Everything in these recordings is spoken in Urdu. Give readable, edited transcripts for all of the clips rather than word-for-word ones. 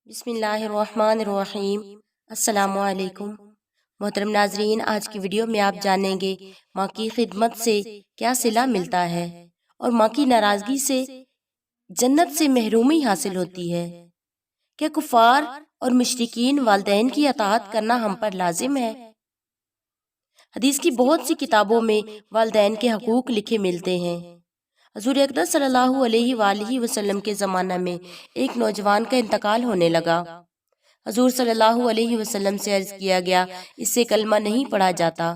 بسم اللہ الرحمن الرحیم۔ السلام علیکم محترم ناظرین، آج کی ویڈیو میں آپ جانیں گے ماں کی خدمت سے کیا صلہ ملتا ہے اور ماں کی ناراضگی سے جنت سے محرومی حاصل ہوتی ہے۔ کیا کفار اور مشرکین والدین کی اطاعت کرنا ہم پر لازم ہے؟ حدیث کی بہت سی کتابوں میں والدین کے حقوق لکھے ملتے ہیں۔ حضور اقدس صلی اللہ علیہ وآلہ وسلم کے زمانہ میں ایک نوجوان کا انتقال ہونے لگا۔ حضور صلی اللہ علیہ وسلم سے عرض کیا گیا، اس سے کلمہ نہیں پڑھا جاتا۔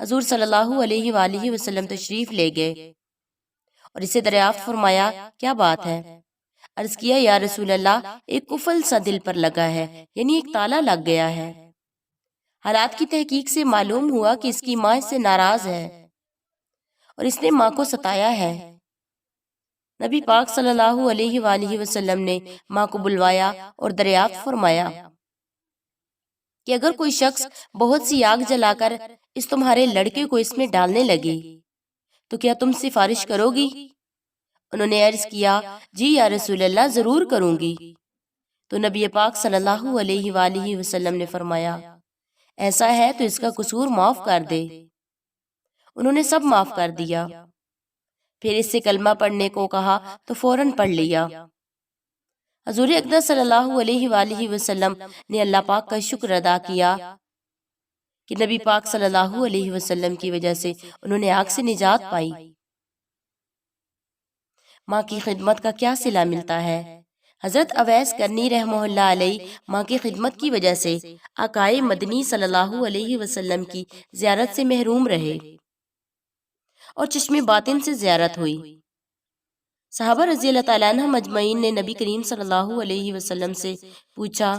حضور صلی اللہ علیہ وآلہ وسلم تشریف لے گئے اور اسے دریافت فرمایا، کیا بات ہے؟ عرض کیا، یا رسول اللہ، ایک قفل سا دل پر لگا ہے، یعنی ایک تالا لگ گیا ہے۔ حالات کی تحقیق سے معلوم ہوا کہ اس کی ماں اس سے ناراض ہے اور اس نے ماں کو ستایا ہے۔ نبی پاک صلی اللہ علیہ وآلہ وسلم نے ماں کو بلوایا اور دریافت فرمایا کہ اگر کوئی شخص بہت سی آگ جلا کر اس تمہارے لڑکے کو اس میں ڈالنے لگے تو کیا تم سفارش کرو گی؟ انہوں نے عرض کیا، جی یا رسول اللہ، ضرور کروں گی۔ تو نبی پاک صلی اللہ علیہ وآلہ وسلم نے فرمایا، ایسا ہے تو اس کا قصور معاف کر دے۔ انہوں نے سب معاف کر دیا، پھر اس سے کلمہ پڑھنے کو کہا تو فوراً پڑھ لیا۔ حضور اقدس صلی اللہ علیہ وآلہ وسلم نے اللہ پاک کا شکر ادا کیا کہ نبی پاک صلی اللہ علیہ وسلم کی وجہ سے انہوں نے آگ سے نجات پائی۔ ماں کی خدمت کا کیا صلہ ملتا ہے؟ حضرت اویس کرنی رحمہ اللہ علیہ ماں کی خدمت کی وجہ سے آقائے مدنی صلی اللہ علیہ وسلم کی زیارت سے محروم رہے اور چشم باطن سے زیارت ہوئی۔ صحابہ رضی اللہ تعالیٰ عنہ مجمعین نے نبی کریم صلی اللہ علیہ وسلم سے پوچھا،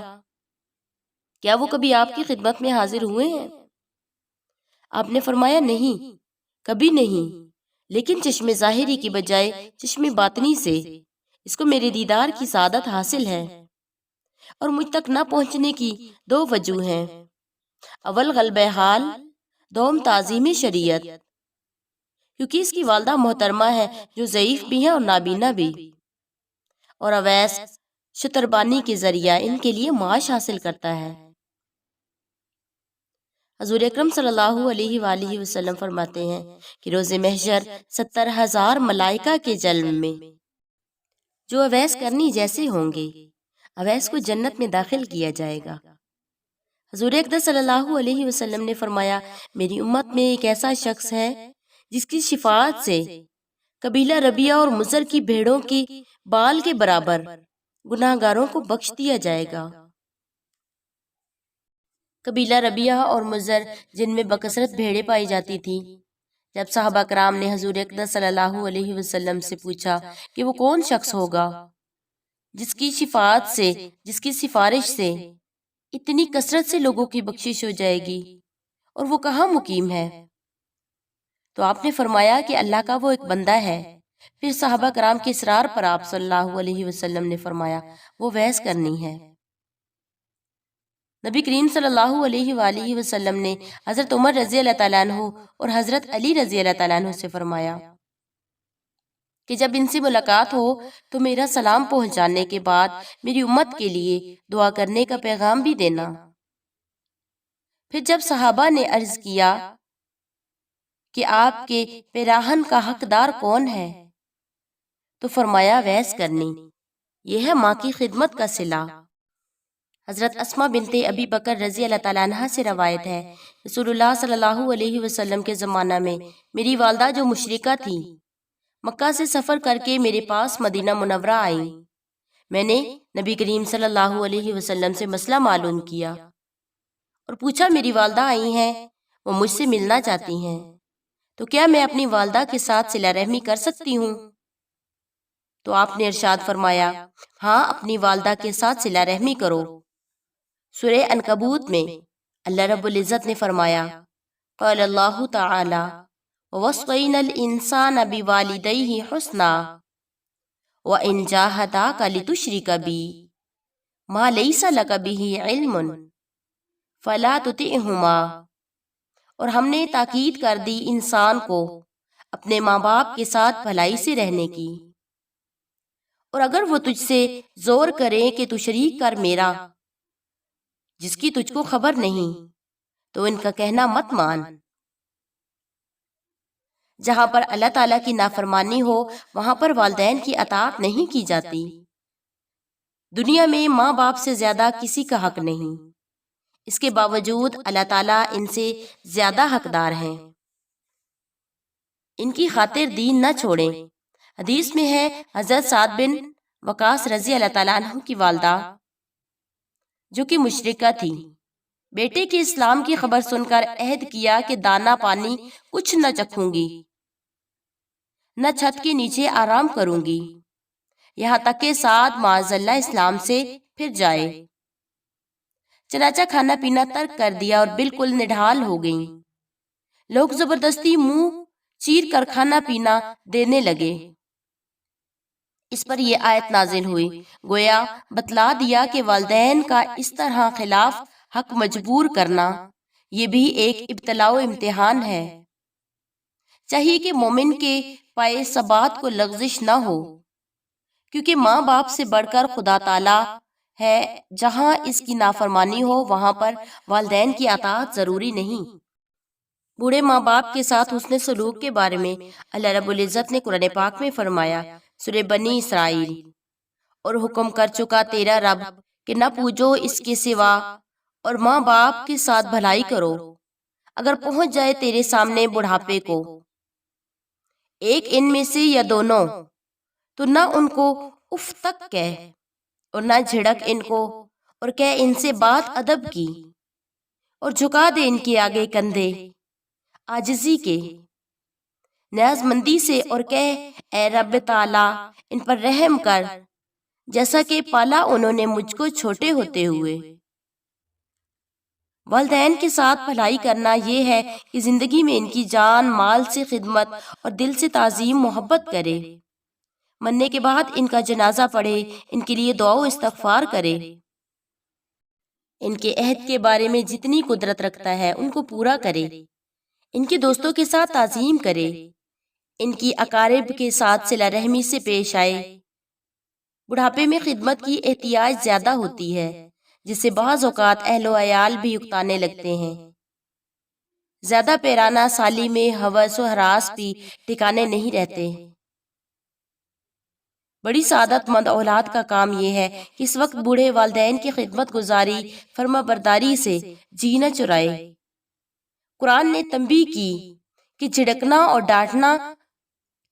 کیا وہ کبھی آپ کی خدمت میں حاضر ہوئے ہیں؟ آپ نے فرمایا، نہیں، کبھی نہیں، لیکن چشم ظاہری کی بجائے چشم باطنی سے اس کو میرے دیدار کی سعادت حاصل ہے، اور مجھ تک نہ پہنچنے کی دو وجوہ ہیں۔ اول غلبہ حال، دوم تعظیم شریعت، کیونکہ اس کی والدہ محترمہ ہے جو ضعیف بھی ہے اور نابینا بھی، اور اویس شتربانی کے ذریعہ ان کے لیے معاش حاصل کرتا ہے۔ حضور اکرم صلی اللہ علیہ وآلہ وسلم فرماتے ہیں کہ روز محشر 70,000 ملائکہ کے جلم میں جو اویس کرنی جیسے ہوں گے، اویس کو جنت میں داخل کیا جائے گا۔ حضور اقدس صلی اللہ علیہ وسلم نے فرمایا، میری امت میں ایک ایسا شخص ہے جس کی شفاعت سے قبیلہ ربیہ اور مضر کی بھیڑوں کی بال کے برابر گناہ گاروں کو بخش دیا جائے گا۔ قبیلہ ربیہ اور مضر جن میں بکثرت بھیڑیں پائی جاتی تھیں، جب صحابہ کرام نے حضور اقدس صلی اللہ علیہ وسلم سے پوچھا کہ وہ کون شخص ہوگا جس کی شفاعت سے، جس کی سفارش سے اتنی کثرت سے لوگوں کی بخشش ہو جائے گی، اور وہ کہاں مقیم ہے، تو آپ نے فرمایا کہ اللہ کا وہ ایک بندہ ہے۔ پھر صحابہ کرام کے اصرار پر آپ صلی اللہ علیہ وسلم نے فرمایا، وہ اویس کرنی ہے۔ نبی کریم صلی اللہ علیہ وآلہ وسلم نے حضرت عمر رضی اللہ تعالیٰ عنہ اور حضرت علی رضی اللہ تعالیٰ عنہ سے فرمایا کہ جب ان سے ملاقات ہو تو میرا سلام پہنچانے کے بعد میری امت کے لیے دعا کرنے کا پیغام بھی دینا۔ پھر جب صحابہ نے عرض کیا کہ آپ کے پیراہن کا حقدار کون ہے، تو فرمایا، اویس کرنی۔ یہ ہے ماں کی خدمت کا صلہ۔ حضرت اسماء بنت ابی بکر رضی اللہ تعالیٰ عنہ سے روایت ہے، رسول اللہ صلی اللہ علیہ وسلم کے زمانہ میں میری والدہ جو مشرکہ تھی، مکہ سے سفر کر کے میرے پاس مدینہ منورہ آئیں۔ میں نے نبی کریم صلی اللہ علیہ وسلم سے مسئلہ معلوم کیا اور پوچھا، میری والدہ آئی ہیں، وہ مجھ سے ملنا چاہتی ہیں، تو کیا میں اپنی والدہ کے ساتھ صلہ رحمی کر سکتی ہوں؟ تو آپ نے ارشاد فرمایا، ہاں، اپنی والدہ کے ساتھ صلہ رحمی کرو۔ سورہ عنکبوت میں اللہ رب العزت نے فرمایا، قال اللہ تعالی، وَوَصَّيْنَا الْإِنسَانَ بِوَالِدَيْهِ حُسْنًا وَإِنْ جَاهَدَاكَ لِتُشْرِكَ بِي مَا لَيْسَ لَكَ بِهِ عِلْمٌ فَلَا تُطِعْهُمَا، اور ہم نے تاکید کر دی انسان کو اپنے ماں باپ کے ساتھ بھلائی سے رہنے کی، اور اگر وہ تجھ سے زور کریں کہ تو شریک کر میرا جس کی تجھ کو خبر نہیں، تو ان کا کہنا مت مان۔ جہاں پر اللہ تعالیٰ کی نافرمانی ہو وہاں پر والدین کی اطاعت نہیں کی جاتی۔ دنیا میں ماں باپ سے زیادہ کسی کا حق نہیں، اس کے باوجود اللہ تعالیٰ ان سے زیادہ حقدار ہیں۔ ان کی خاطر دین نہ چھوڑیں۔ حدیث میں ہے حضرت سعد بن وقاص رضی اللہ تعالیٰ عنہ کی والدہ جو کہ مشرکہ تھی، بیٹے کے اسلام کی خبر سن کر عہد کیا کہ دانا پانی کچھ نہ چکھوں گی، نہ چھت کے نیچے آرام کروں گی، یہاں تک کہ سعد معاذ اللہ اسلام سے پھر جائے۔ چنانچہ کھانا پینا ترک کر دیا اور بالکل نڈھال ہو گئیں۔ لوگ زبردستی منہ چیر کر کھانا پینا دینے لگے۔ اس پر یہ آیت نازل ہوئی، گویا بتلا دیا کہ والدین کا اس طرح خلاف حق مجبور کرنا یہ بھی ایک ابتلاء و امتحان ہے۔ چاہیے کہ مومن کے پائے ثبات کو لغزش نہ ہو، کیونکہ ماں باپ سے بڑھ کر خدا تعالی ہے۔ جہاں اس کی نافرمانی ہو وہاں پر والدین کی اطاعت ضروری نہیں۔ بوڑھے ماں باپ کے ساتھ حسن سلوک کے بارے میں اللہ رب العزت نے قرآن پاک میں فرمایا، سورہ بنی اسرائیل، اور حکم کر چکا تیرا رب کہ نہ پوجو اس کے سوا، اور ماں باپ کے ساتھ بھلائی کرو۔ اگر پہنچ جائے تیرے سامنے بڑھاپے کو ایک ان میں سے یا دونوں، تو نہ ان کو اف تک کہہ اور نہ جھڑک ان کو، اور کہہ ان سے بات ادب کی، اور جھکا دے ان کے آگے کندھے عاجزی کے، نیاز مندی سے، اور کہہ اے رب تعالی ان پر رحم کر جیسا کہ پالا انہوں نے مجھ کو چھوٹے ہوتے ہوئے۔ والدین کے ساتھ بھلائی کرنا یہ ہے کہ زندگی میں ان کی جان مال سے خدمت اور دل سے تعظیم محبت کرے، مرنے کے بعد ان کا جنازہ پڑھے، ان کے لیے دعا و استغفار کرے، ان کے عہد کے بارے میں جتنی قدرت رکھتا ہے ان کو پورا کرے، ان کے دوستوں کے ساتھ تعظیم کرے، ان کی اقارب کے ساتھ صلہ رحمی سے پیش آئے۔ بڑھاپے میں خدمت کی احتیاج زیادہ ہوتی ہے، جس سے بعض اوقات اہل و عیال بھی اکتانے لگتے ہیں۔ زیادہ پیرانہ سالی میں ہوس و ہراس بھی ٹھکانے نہیں رہتے۔ بڑی سعادت مند اولاد کا کام یہ ہے کہ اس وقت بوڑھے والدین کی خدمت گزاری فرما برداری سے جی نہ چرائے۔ قرآن نے تنبیہ کی کہ جھڑکنا اور ڈانٹنا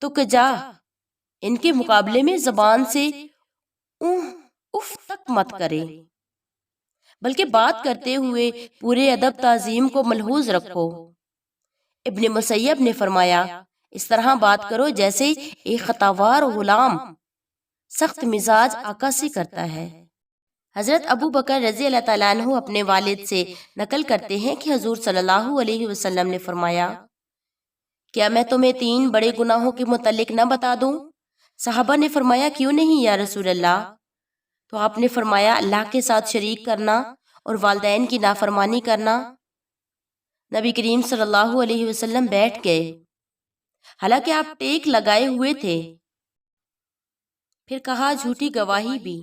تو کجا، ان کے مقابلے میں زبان سے اف تک مت کرے، بلکہ بات کرتے ہوئے پورے ادب تعظیم کو ملحوظ رکھو۔ ابن مسیب نے فرمایا، اس طرح بات کرو جیسے ایک خطاوار غلام سخت مزاج آقا سے کرتا ہے۔ حضرت ابو بکر رضی اللہ تعالیٰ عنہ اپنے والد سے نقل کرتے ہیں کہ حضور صلی اللہ علیہ وسلم نے فرمایا، کیا میں تمہیں 3 بڑے گناہوں کے متعلق نہ بتا دوں؟ صحابہ نے فرمایا، کیوں نہیں یا رسول اللہ؟ تو آپ نے فرمایا، اللہ کے ساتھ شریک کرنا اور والدین کی نافرمانی کرنا۔ نبی کریم صلی اللہ علیہ وسلم بیٹھ گئے، حالانکہ آپ ٹیک لگائے ہوئے تھے۔ پھر کہا، جھوٹی گواہی بھی،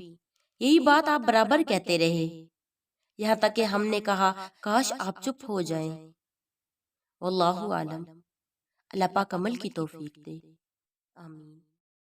یہی بات آپ برابر کہتے رہے، یہاں تک کہ ہم نے کہا کاش آپ چپ ہو جائیں۔ واللہ عالم۔ اللہ پاک عمل کی توفیق دے، آمین۔